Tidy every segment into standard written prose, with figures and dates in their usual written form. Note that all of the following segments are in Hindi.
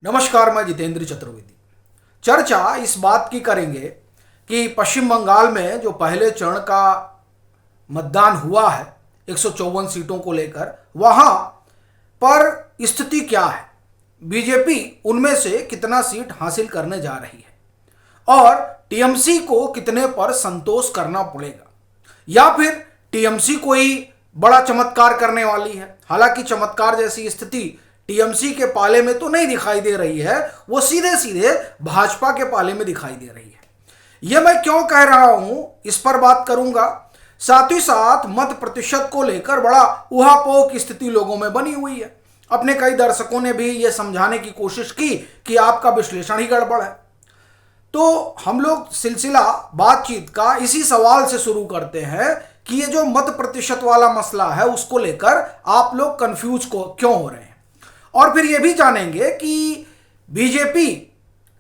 नमस्कार, मैं जितेंद्र चतुर्वेदी। चर्चा इस बात की करेंगे कि पश्चिम बंगाल में जो पहले चरण का मतदान हुआ है 154 सीटों को लेकर, वहां पर स्थिति क्या है, बीजेपी उनमें से कितना सीट हासिल करने जा रही है और टीएमसी को कितने पर संतोष करना पड़ेगा, या फिर टीएमसी कोई बड़ा चमत्कार करने वाली है। हालांकि चमत्कार जैसी स्थिति टीएमसी के पाले में तो नहीं दिखाई दे रही है, वो सीधे सीधे भाजपा के पाले में दिखाई दे रही है। यह मैं क्यों कह रहा हूं, इस पर बात करूंगा। साथ ही साथ मत प्रतिशत को लेकर बड़ा उहापोह की स्थिति लोगों में बनी हुई है। अपने कई दर्शकों ने भी यह समझाने की कोशिश की कि आपका विश्लेषण ही गड़बड़ है। तो हम लोग सिलसिला बातचीत का इसी सवाल से शुरू करते हैं कि ये जो मत प्रतिशत वाला मसला है उसको लेकर आप लोग कंफ्यूज क्यों हो रहे हैं, और फिर ये भी जानेंगे कि बीजेपी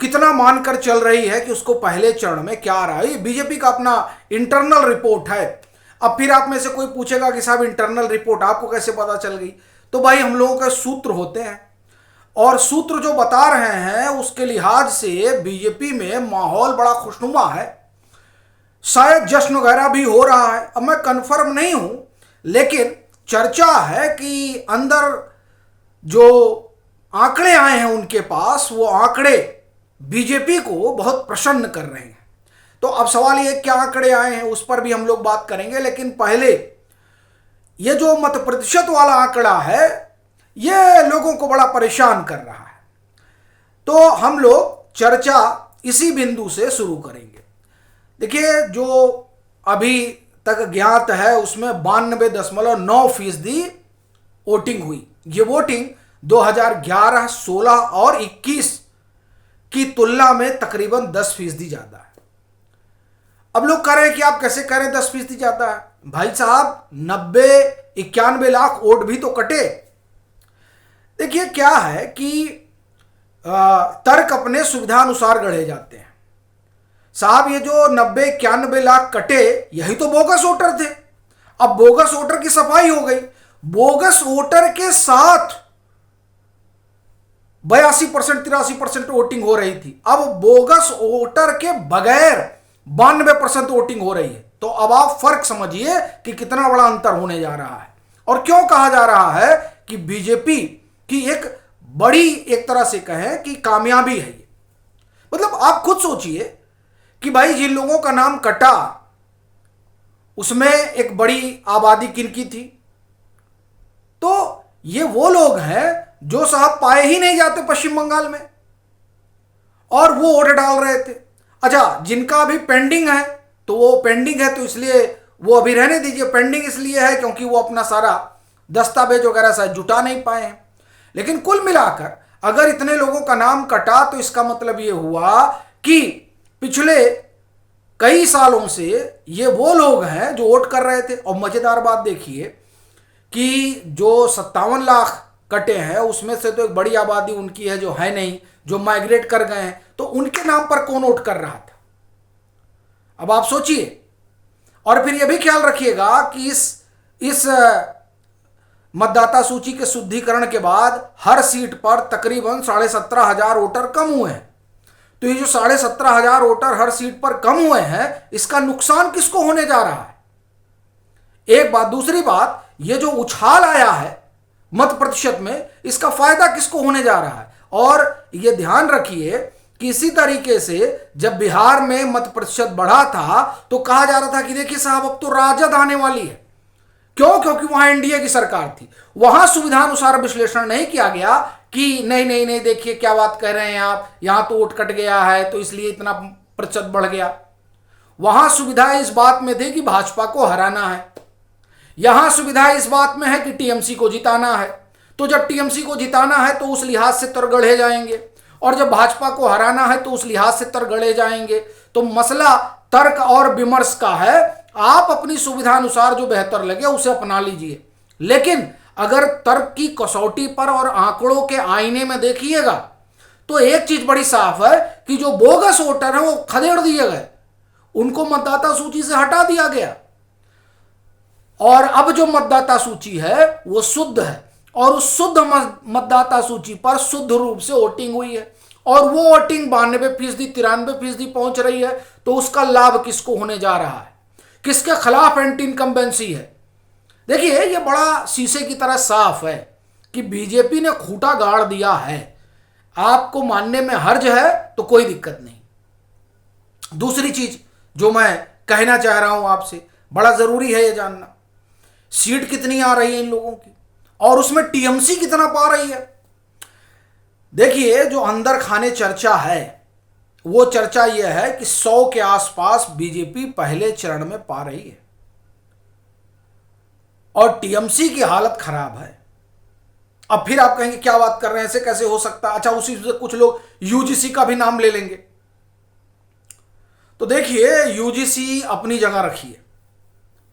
कितना मानकर चल रही है कि उसको पहले चरण में क्या आ रहा है। बीजेपी का अपना इंटरनल रिपोर्ट है। अब फिर आप में से कोई पूछेगा कि साहब इंटरनल रिपोर्ट आपको कैसे पता चल गई? तो भाई हम लोगों के सूत्र होते हैं, और सूत्र जो बता रहे हैं उसके लिहाज से बीजेपी में माहौल बड़ा खुशनुमा है। शायद जश्न वगैरह भी हो रहा है, अब मैं कंफर्म नहीं हूं, लेकिन चर्चा है कि अंदर जो आंकड़े आए हैं उनके पास, वो आंकड़े बीजेपी को बहुत प्रसन्न कर रहे हैं। तो अब सवाल ये क्या आंकड़े आए हैं उस पर भी हम लोग बात करेंगे, लेकिन पहले ये जो मत प्रतिशत वाला आंकड़ा है ये लोगों को बड़ा परेशान कर रहा है। तो हम लोग चर्चा इसी बिंदु से शुरू करेंगे। देखिए, जो अभी तक ज्ञात है उसमें 92.9% वोटिंग हुई। ये वोटिंग 2011, 16 और 21 की तुलना में तकरीबन 10% ज्यादा है। अब लोग कह रहे हैं कि आप कैसे कह रहे हैं 10% ज्यादा है? भाई साहब, 91 लाख वोट भी तो कटे। देखिए क्या है कि तर्क अपने सुविधानुसार गढ़े जाते हैं। साहब, ये जो 91 लाख कटे, यही तो बोगस वोटर थे। अब बोगस वोटर की सफाई हो गई। बोगस वोटर के साथ 82%, 83% वोटिंग हो रही थी। अब बोगस वोटर के बगैर 92% वोटिंग हो रही है। तो अब आप फर्क समझिए कि कितना बड़ा अंतर होने जा रहा है। और क्यों कहा जा रहा है कि बीजेपी की एक बड़ी, एक तरह से कहें कि कामयाबी है ये। मतलब आप खुद सोचिए कि भाई जिन लोगों का नाम कटा उसमें एक बड़ी आबादी किनकी थी? तो ये वो लोग हैं जो साहब पाए ही नहीं जाते पश्चिम बंगाल में, और वो वोट डाल रहे थे। अच्छा, जिनका अभी पेंडिंग है, तो वो पेंडिंग है तो इसलिए वो अभी रहने दीजिए। पेंडिंग इसलिए है क्योंकि वो अपना सारा दस्तावेज वगैरह शायद जुटा नहीं पाए हैं। लेकिन कुल मिलाकर अगर इतने लोगों का नाम कटा तो इसका मतलब ये हुआ कि पिछले कई सालों से ये वो लोग हैं जो वोट कर रहे थे। और मजेदार बात देखिए कि जो 57 लाख कटे हैं उसमें से तो एक बड़ी आबादी उनकी है जो है नहीं, जो माइग्रेट कर गए हैं। तो उनके नाम पर कौन वोट कर रहा था? अब आप सोचिए। और फिर यह भी ख्याल रखिएगा कि इस मतदाता सूची के शुद्धिकरण के बाद हर सीट पर तकरीबन 17,500 वोटर कम हुए हैं। तो ये जो 17,500 वोटर हर सीट पर कम हुए हैं, इसका नुकसान किसको होने जा रहा है? एक बात। दूसरी बात, ये जो उछाल आया है मत प्रतिशत में, इसका फायदा किसको होने जा रहा है? और ये ध्यान रखिए कि इसी तरीके से जब बिहार में मत प्रतिशत बढ़ा था तो कहा जा रहा था कि देखिए साहब अब तो राजद आने वाली है। क्यों? क्योंकि वहां एनडीए की सरकार थी। वहां सुविधानुसार विश्लेषण नहीं किया गया कि नहीं नहीं नहीं, देखिए क्या बात कह रहे हैं आप, यहां तो वोट कट गया है तो इसलिए इतना प्रतिशत बढ़ गया। वहां सुविधा इस बात में थी कि भाजपा को हराना है। यहां सुविधा इस बात में है कि टीएमसी को जिताना है। तो जब टीएमसी को जिताना है तो उस लिहाज से तर गढ़े जाएंगे, और जब भाजपा को हराना है तो उस लिहाज से तर गढ़े जाएंगे। तो मसला तर्क और विमर्श का है। आप अपनी सुविधानुसार जो बेहतर लगे उसे अपना लीजिए, लेकिन अगर तर्क की कसौटी पर और आंकड़ों के आईने में देखिएगा तो एक चीज बड़ी साफ है कि जो बोगस वोटर है वो खदेड़ दिए गए, उनको मतदाता सूची से हटा दिया गया। और अब जो मतदाता सूची है वो शुद्ध है। और उस शुद्ध मतदाता सूची पर शुद्ध रूप से वोटिंग हुई है और वो वोटिंग 92%, 93% पहुंच रही है, तो उसका लाभ किसको होने जा रहा है? किसके खिलाफ एंटी इनकम्बेंसी है? देखिए, ये बड़ा शीशे की तरह साफ है कि बीजेपी ने खूंटा गाड़ दिया है। आपको मानने में हर्ज है तो कोई दिक्कत नहीं। दूसरी चीज जो मैं कहना चाह रहा हूं आपसे, बड़ा जरूरी है ये जानना, सीट कितनी आ रही है इन लोगों की और उसमें टीएमसी कितना पा रही है। देखिए, जो अंदर खाने चर्चा है वो चर्चा यह है कि 100 के आसपास बीजेपी पहले चरण में पा रही है और टीएमसी की हालत खराब है। अब फिर आप कहेंगे क्या बात कर रहे हैं, ऐसे कैसे हो सकता? अच्छा, उसी से कुछ लोग यूजीसी का भी नाम ले लेंगे। तो देखिए, यूजीसी अपनी जगह रखिए,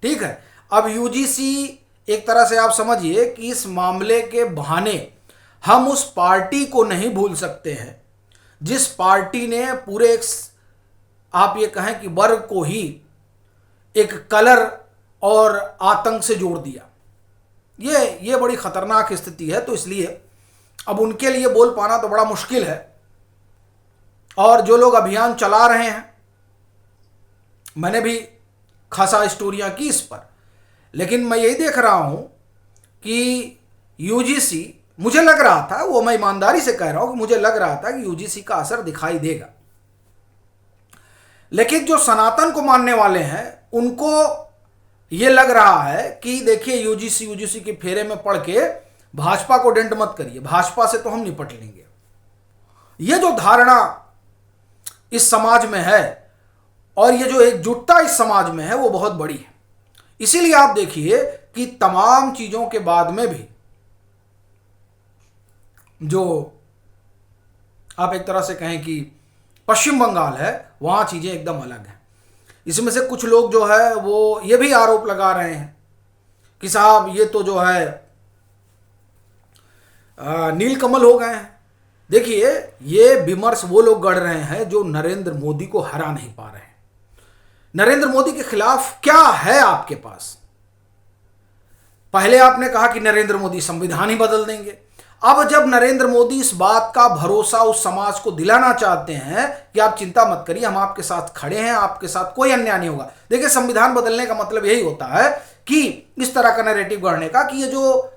ठीक है। अब यूजीसी एक तरह से आप समझिए कि इस मामले के बहाने हम उस पार्टी को नहीं भूल सकते हैं जिस पार्टी ने पूरे एक, आप ये कहें कि वर्ग को ही एक कलर और आतंक से जोड़ दिया। ये बड़ी खतरनाक स्थिति है। तो इसलिए अब उनके लिए बोल पाना तो बड़ा मुश्किल है। और जो लोग अभियान चला रहे हैं, मैंने भी खासा स्टोरियां की इस पर, लेकिन मैं यही देख रहा हूं कि यूजीसी, मुझे लग रहा था, वो मैं ईमानदारी से कह रहा हूं कि मुझे लग रहा था कि यूजीसी का असर दिखाई देगा, लेकिन जो सनातन को मानने वाले हैं उनको ये लग रहा है कि देखिए, यूजीसी के फेरे में पड़ के भाजपा को डेंट मत करिए, भाजपा से तो हम निपट लेंगे। ये जो धारणा इस समाज में है और ये जो एकजुटता इस समाज में है वो बहुत बड़ी है। इसीलिए आप देखिए कि तमाम चीजों के बाद में भी जो आप एक तरह से कहें कि पश्चिम बंगाल है, वहां चीजें एकदम अलग हैं। इसमें से कुछ लोग जो है वो ये भी आरोप लगा रहे हैं कि साहब ये तो जो है नीलकमल हो गए हैं। देखिए, ये विमर्श वो लोग गढ़ रहे हैं जो नरेंद्र मोदी को हरा नहीं पा रहे हैं। नरेंद्र मोदी के खिलाफ क्या है आपके पास? पहले आपने कहा कि नरेंद्र मोदी संविधान ही बदल देंगे। अब जब नरेंद्र मोदी इस बात का भरोसा उस समाज को दिलाना चाहते हैं कि आप चिंता मत करिए, हम आपके साथ खड़े हैं, आपके साथ कोई अन्याय नहीं होगा। देखिए, संविधान बदलने का मतलब यही होता है कि इस तरह का नैरेटिव गढ़ने का कि ये जो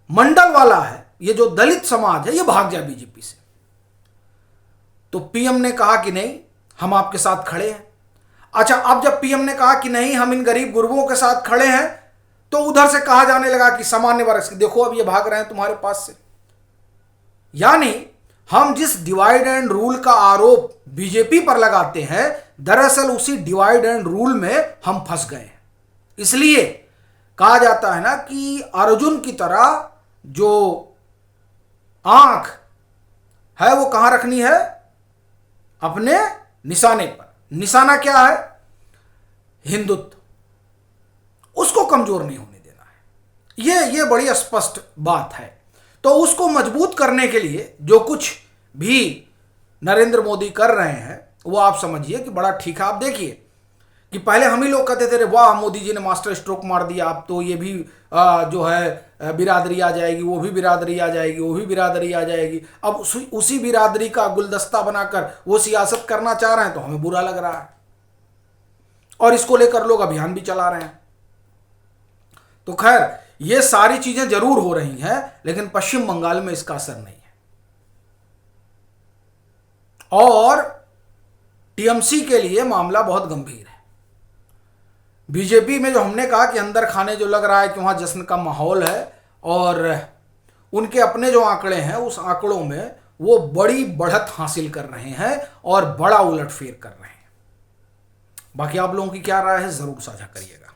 मंडल वाला है, ये जो दलित समाज है, ये भाग जाए बीजेपी से। तो पीएम ने कहा कि नहीं, हम आपके साथ खड़े हैं। अच्छा, अब जब पीएम ने कहा कि नहीं, हम इन गरीब गुरबों के साथ खड़े हैं, तो उधर से कहा जाने लगा कि सामान्य वर्ग से देखो अब ये भाग रहे हैं तुम्हारे पास से। यानी हम जिस डिवाइड एंड रूल का आरोप बीजेपी पर लगाते हैं, दरअसल उसी डिवाइड एंड रूल में हम फंस गए हैं। इसलिए कहा जाता है ना कि अर्जुन की तरह जो आंख है वो कहां रखनी है? अपने निशाने पर। निशाना क्या है? हिंदुत्व। उसको कमजोर नहीं होने देना है। ये बड़ी स्पष्ट बात है। तो उसको मजबूत करने के लिए जो कुछ भी नरेंद्र मोदी कर रहे हैं वो आप समझिए कि बड़ा ठीक है। आप देखिए कि पहले हम ही लोग कहते थे, वाह मोदी जी ने मास्टर स्ट्रोक मार दिया, अब तो ये भी जो है बिरादरी आ जाएगी, वो भी बिरादरी आ जाएगी, वो भी बिरादरी आ जाएगी। अब उसी बिरादरी का गुलदस्ता बनाकर वो सियासत करना चाह रहे हैं, तो हमें बुरा लग रहा है और इसको लेकर लोग अभियान भी चला रहे हैं। तो खैर, ये सारी चीजें जरूर हो रही हैं, लेकिन पश्चिम बंगाल में इसका असर नहीं है। और टीएमसी के लिए मामला बहुत गंभीर है। बीजेपी में जो हमने कहा कि अंदर खाने जो लग रहा है कि वहां जश्न का माहौल है और उनके अपने जो आंकड़े हैं उस आंकड़ों में वो बड़ी बढ़त हासिल कर रहे हैं और बड़ा उलटफेर कर रहे हैं। बाकी आप लोगों की क्या राय है, जरूर साझा करिएगा।